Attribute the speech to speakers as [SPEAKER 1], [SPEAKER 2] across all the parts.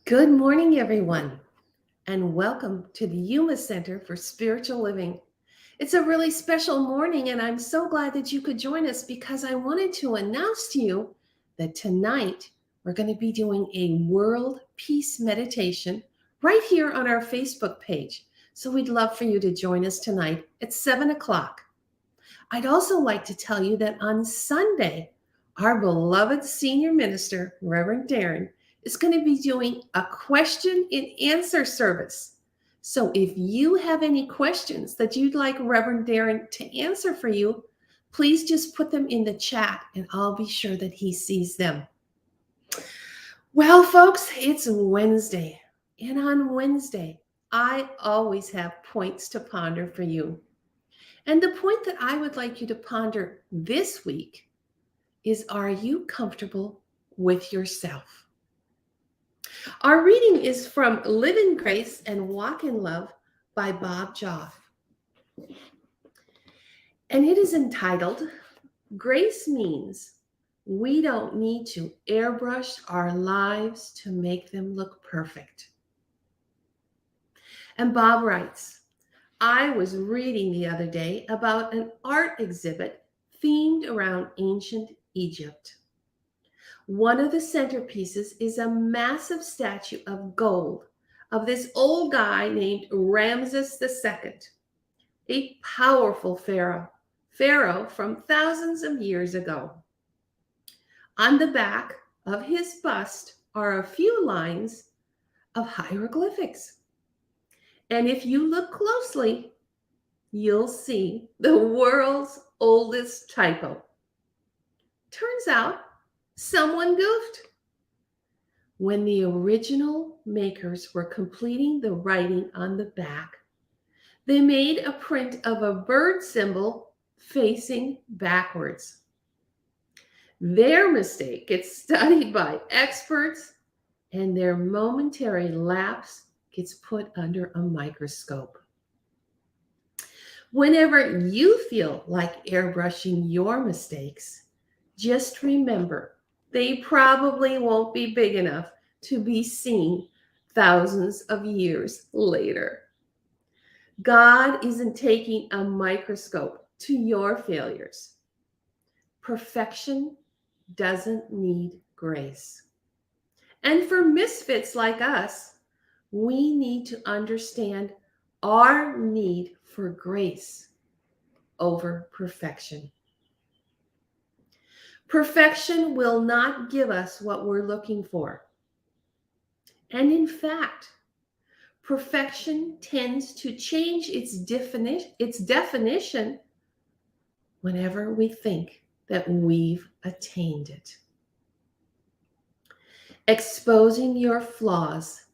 [SPEAKER 1] Good morning, everyone, and welcome to the Yuma Center for Spiritual Living. It's a really special morning, and I'm so glad that you could join us because I wanted to announce to you that tonight we're going to be doing a world peace meditation right here on our Facebook page. So we'd love for you to join us tonight at 7 o'clock. I'd also like to tell you that on Sunday, our beloved senior minister, Reverend Darren, is going to be doing a question and answer service. So if you have any questions that you'd like Reverend Darren to answer for you, please just put them in the chat and I'll be sure that he sees them. Well, folks, it's Wednesday. And on Wednesday, I always have points to ponder for you. And the point that I would like you to ponder this week is, are you comfortable with yourself? Our reading is from Live in Grace and Walk in Love by Bob Joff. And it is entitled, Grace Means We Don't Need to Airbrush Our Lives to Make Them Look Perfect. And Bob writes, I was reading the other day about an art exhibit themed around ancient Egypt. One of the centerpieces is a massive statue of gold of this old guy named Ramses II, a powerful pharaoh from thousands of years ago. On the back of his bust are a few lines of hieroglyphics. And if you look closely, you'll see the world's oldest typo. Turns out someone goofed. When the original makers were completing the writing on the back, they made a print of a bird symbol facing backwards. Their mistake gets studied by experts, and their momentary lapse gets put under a microscope. Whenever you feel like airbrushing your mistakes, just remember they probably won't be big enough to be seen thousands of years later. God isn't taking a microscope to your failures. Perfection doesn't need grace. And for misfits like us, we need to understand our need for grace over perfection. Perfection will not give us what we're looking for. And in fact, perfection tends to change its definition whenever we think that we've attained it. Exposing your flaws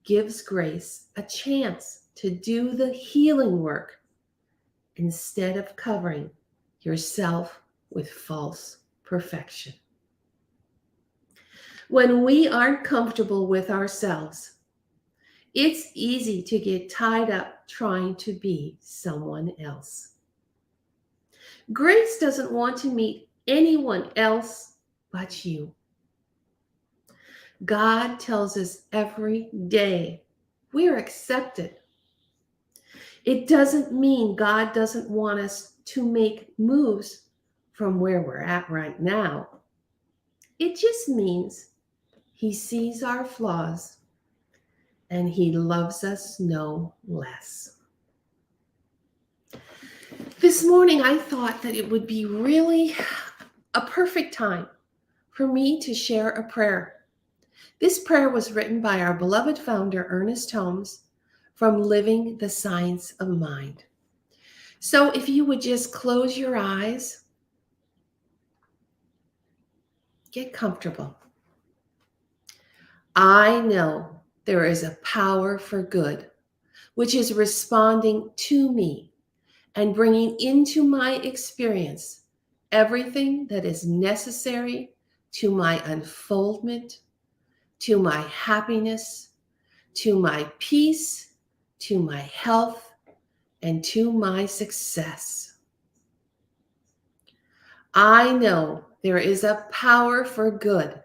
[SPEAKER 1] gives grace a chance to do the healing work instead of covering yourself with false perfection. When we aren't comfortable with ourselves, it's easy to get tied up trying to be someone else. Grace doesn't want to meet anyone else but you. God tells us every day we're accepted. It doesn't mean God doesn't want us to make moves from where we're at right now. It just means He sees our flaws and He loves us no less. This morning, I thought that it would be really a perfect time for me to share a prayer. This prayer was written by our beloved founder, Ernest Holmes, from Living the Science of Mind. So if you would just close your eyes, get comfortable. I know there is a power for good, which is responding to me and bringing into my experience everything that is necessary to my unfoldment, to my happiness, to my peace, to my health, and to my success. I know there is a power for good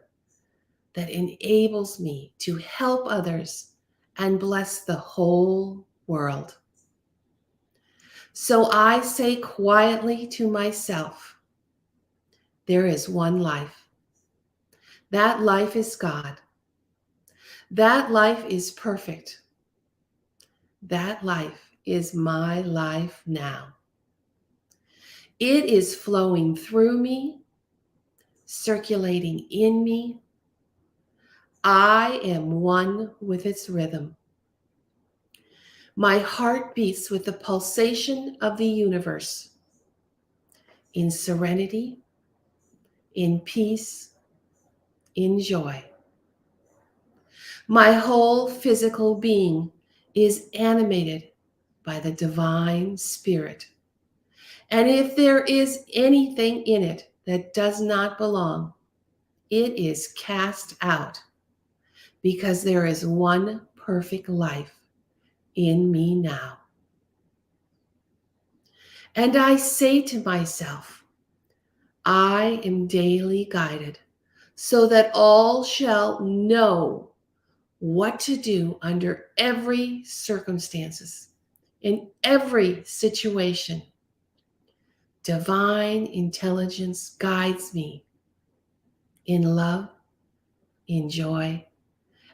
[SPEAKER 1] that enables me to help others and bless the whole world. So I say quietly to myself, there is one life. That life is God. That life is perfect. That life is my life now. It is flowing through me, circulating in me. I am one with its rhythm. My heart beats with the pulsation of the universe, in serenity, in peace, in joy. My whole physical being is animated by the divine spirit. And if there is anything in it that does not belong, it is cast out, because there is one perfect life in me now. And I say to myself, I am daily guided so that all shall know what to do under every circumstances, in every situation. Divine intelligence guides me in love, in joy,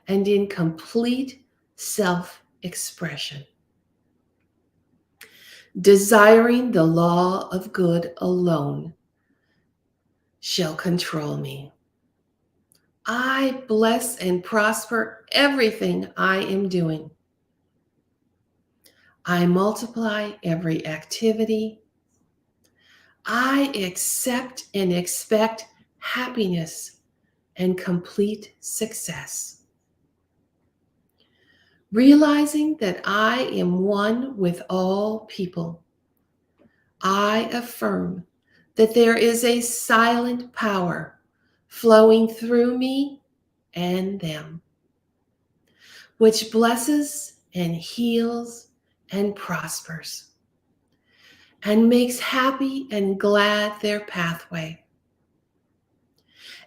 [SPEAKER 1] and in complete self-expression. Desiring the law of good alone shall control me. I bless and prosper everything I am doing. I multiply every activity. I accept and expect happiness and complete success. Realizing that I am one with all people, I affirm that there is a silent power flowing through me and them, which blesses and heals and prospers, and makes happy and glad their pathway.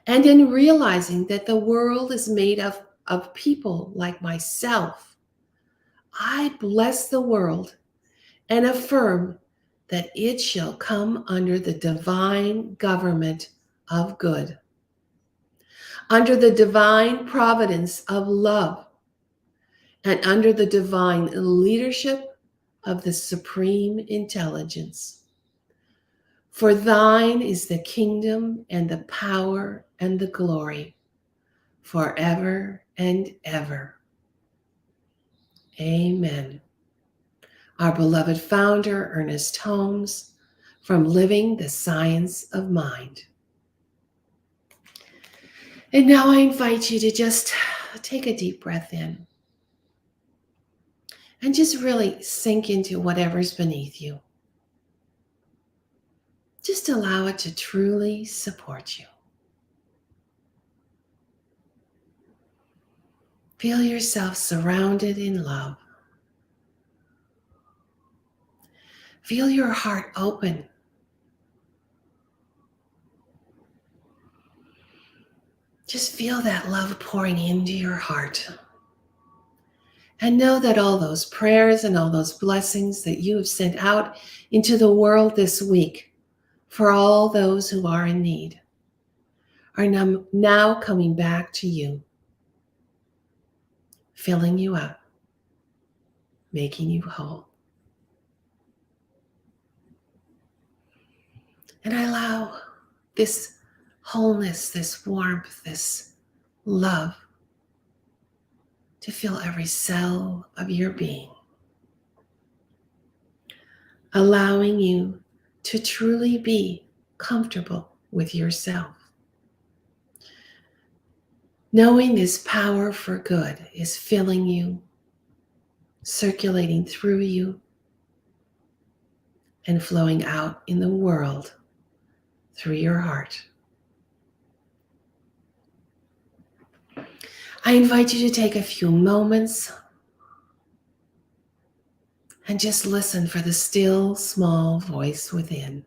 [SPEAKER 1] And in realizing that the world is made of people like myself, I bless the world and affirm that it shall come under the divine government of good, under the divine providence of love, and under the divine leadership of the supreme intelligence. For thine is the kingdom and the power and the glory forever and ever. Amen. Our beloved founder, Ernest Holmes, from Living the Science of Mind. And now I invite you to just take a deep breath in and just really sink into whatever's beneath you. Just allow it to truly support you. Feel yourself surrounded in love. Feel your heart open. Just feel that love pouring into your heart. And know that all those prayers and all those blessings that you have sent out into the world this week for all those who are in need are now coming back to you, filling you up, making you whole. And I allow this wholeness, this warmth, this love to fill every cell of your being, allowing you to truly be comfortable with yourself. Knowing this power for good is filling you, circulating through you, and flowing out in the world through your heart. I invite you to take a few moments and just listen for the still, small voice within.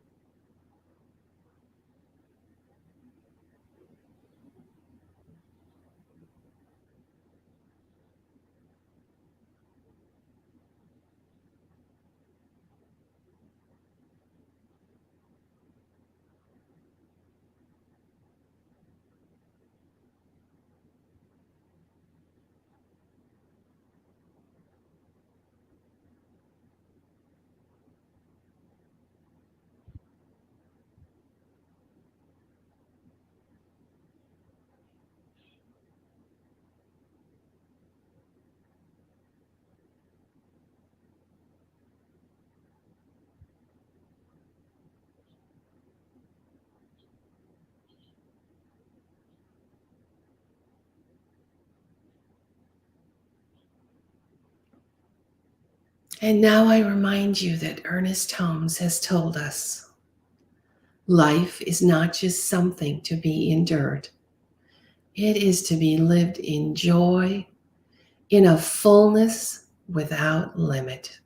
[SPEAKER 1] And now I remind you that Ernest Holmes has told us life is not just something to be endured, it is to be lived in joy, in a fullness without limit.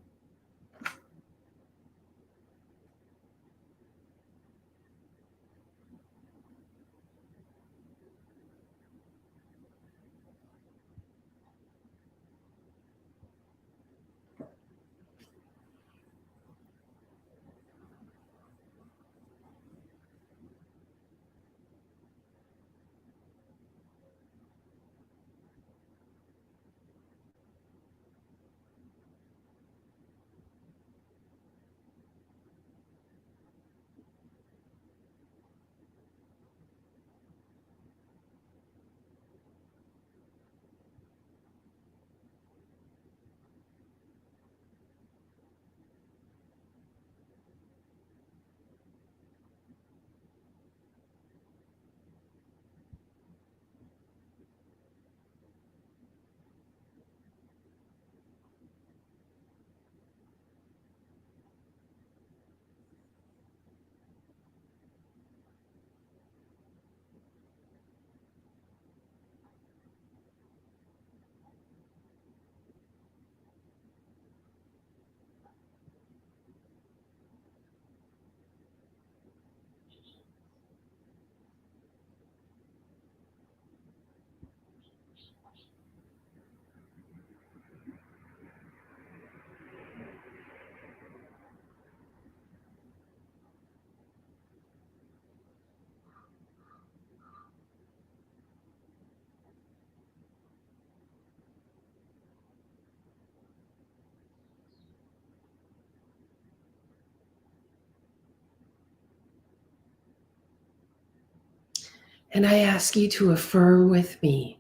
[SPEAKER 1] And I ask you to affirm with me,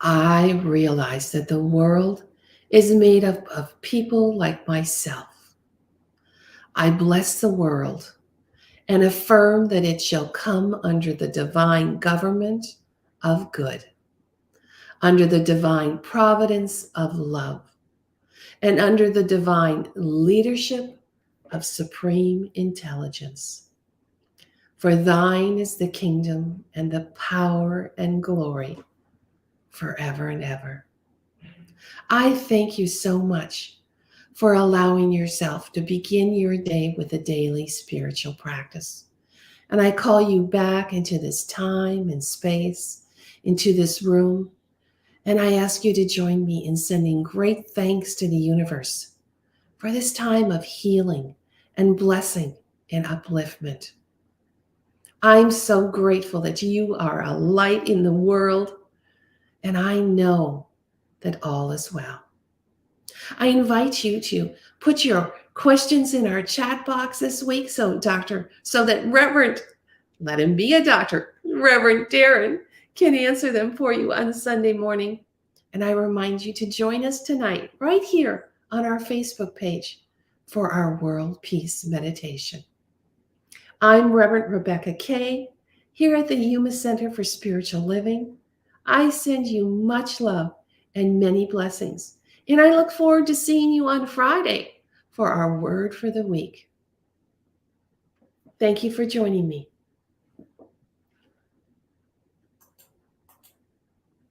[SPEAKER 1] I realize that the world is made up of people like myself. I bless the world and affirm that it shall come under the divine government of good, under the divine providence of love, and under the divine leadership of supreme intelligence. For thine is the kingdom and the power and glory forever and ever. I thank you so much for allowing yourself to begin your day with a daily spiritual practice. And I call you back into this time and space, into this room. And I ask you to join me in sending great thanks to the universe for this time of healing and blessing and upliftment. I'm so grateful that you are a light in the world, and I know that all is well. I invite you to put your questions in our chat box this week so that Reverend, let him be a doctor, Reverend Darren can answer them for you on Sunday morning. And I remind you to join us tonight right here on our Facebook page for our World Peace Meditation. I'm Reverend Rebecca Kay here at the Yuma Center for Spiritual Living. I send you much love and many blessings. And I look forward to seeing you on Friday for our word for the week. Thank you for joining me.